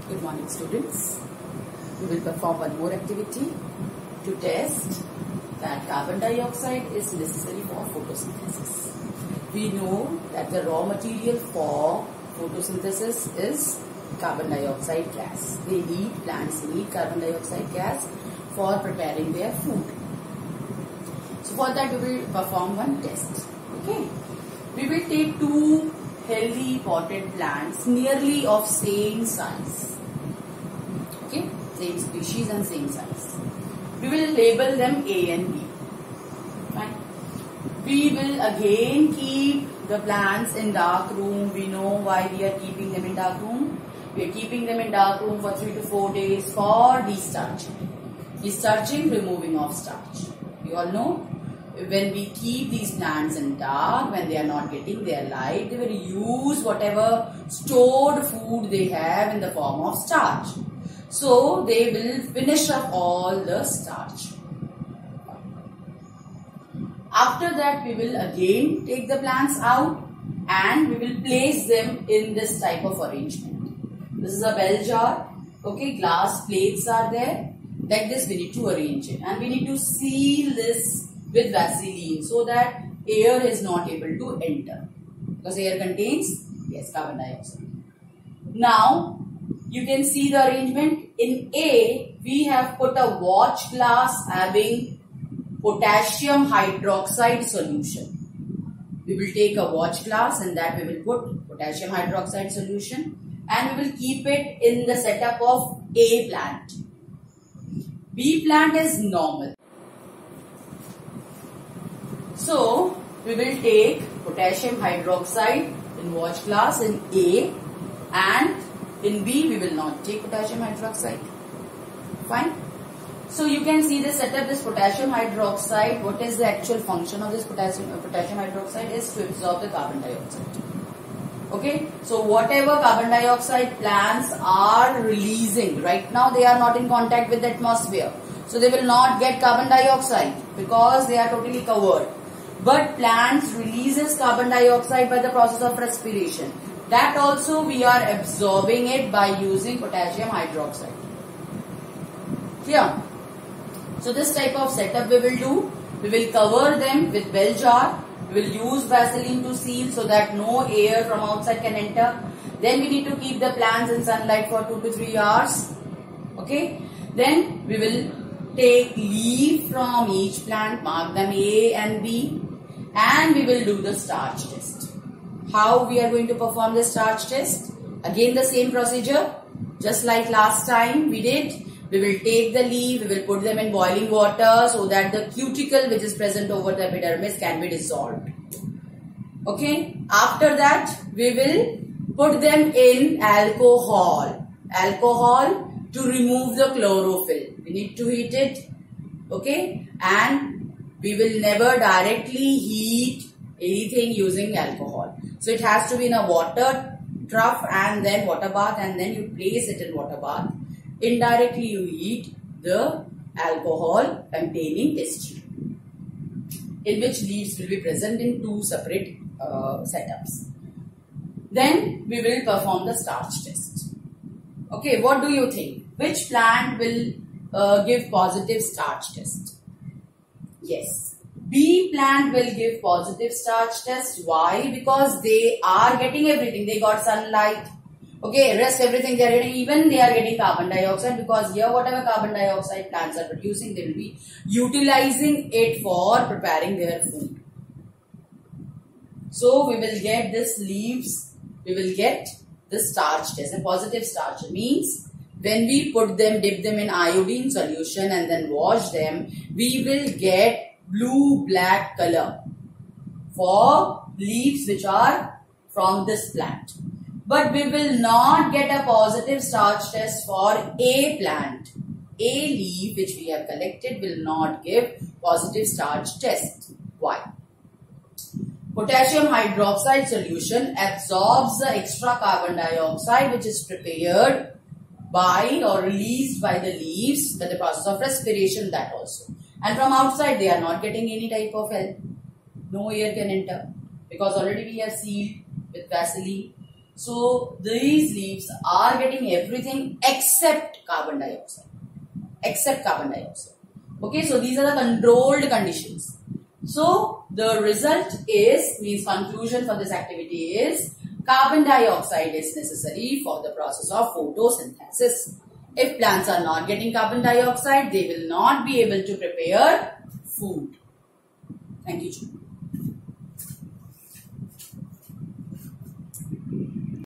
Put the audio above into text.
Good morning, students. We will perform one more activity to test that carbon dioxide is necessary for photosynthesis. We know that the raw material for photosynthesis is carbon dioxide gas. Plants need carbon dioxide gas for preparing their food. So for that we will perform one test. Okay. We will take two healthy potted plants nearly of same size. Okay, same species and same size. We will label them A and B. Fine. We will again keep the plants in dark room. We know why we are keeping them in dark room. We are keeping them in dark room for 3 to 4 days for destarching. Destarching, removing of starch. You all know, when we keep these plants in dark, when they are not getting their light, they will use whatever stored food they have in the form of starch. So they will finish up all the starch. After that, we will again take the plants out and we will place them in this type of arrangement. This is a bell jar. Okay, glass plates are there. Like this we need to arrange it, and we need to seal this with Vaseline so that air is not able to enter, because air contains carbon dioxide. Now you can see the arrangement. In A, we have put a watch glass having potassium hydroxide solution. We will take a watch glass and that we will put potassium hydroxide solution, and we will keep it in the setup of A plant. B plant is normal. So we will take potassium hydroxide in watch glass in A, and in B we will not take potassium hydroxide. Fine. So you can see the setup. This potassium hydroxide, what is the actual function of this potassium hydroxide is to absorb the carbon dioxide. Okay. So whatever carbon dioxide plants are releasing, right now they are not in contact with the atmosphere. So they will not get carbon dioxide because they are totally covered. But plants releases carbon dioxide by the process of respiration. That also we are absorbing it by using potassium hydroxide. Here. So this type of setup we will do. We will cover them with bell jar. We will use Vaseline to seal so that no air from outside can enter. Then we need to keep the plants in sunlight for 2 to 3 hours. Okay. Then we will take leaf from each plant, mark them A and B, and we will do the starch test. How we are going to perform the starch test? Again the same procedure, just like last time we did. We will take the leaf, we will put them in boiling water so that the cuticle which is present over the epidermis can be dissolved. Okay. After that, we will put them in alcohol. Alcohol to remove the chlorophyll. We need to heat it. Okay. And we will never directly heat anything using alcohol. So it has to be in a water trough and then water bath, and then you place it in water bath. Indirectly you heat the alcohol containing test tube, in which leaves will be present in two separate setups. Then we will perform the starch test. Okay, what do you think? Which plant will give positive starch test? Yes, B plant will give positive starch test. Why? Because they are getting everything. They got sunlight. Okay, rest everything they are getting. Even they are getting carbon dioxide, because here whatever carbon dioxide plants are producing, they will be utilizing it for preparing their food. So we will get this leaves. We will get the starch test. A positive starch means when we put them, dip them in iodine solution and then wash them, we will get blue-black color for leaves which are from this plant. But we will not get a positive starch test for A plant. A leaf which we have collected will not give positive starch test. Why? Potassium hydroxide solution absorbs the extra carbon dioxide which is prepared by or released by the leaves by the process of respiration, that also. And from outside they are not getting any type of help. No air can enter because already we have sealed with Vaseline. So these leaves are getting everything except carbon dioxide. Except carbon dioxide. Okay, so these are the controlled conditions. So the result is, means conclusion for this activity is, carbon dioxide is necessary for the process of photosynthesis. If plants are not getting carbon dioxide, they will not be able to prepare food. Thank you, children.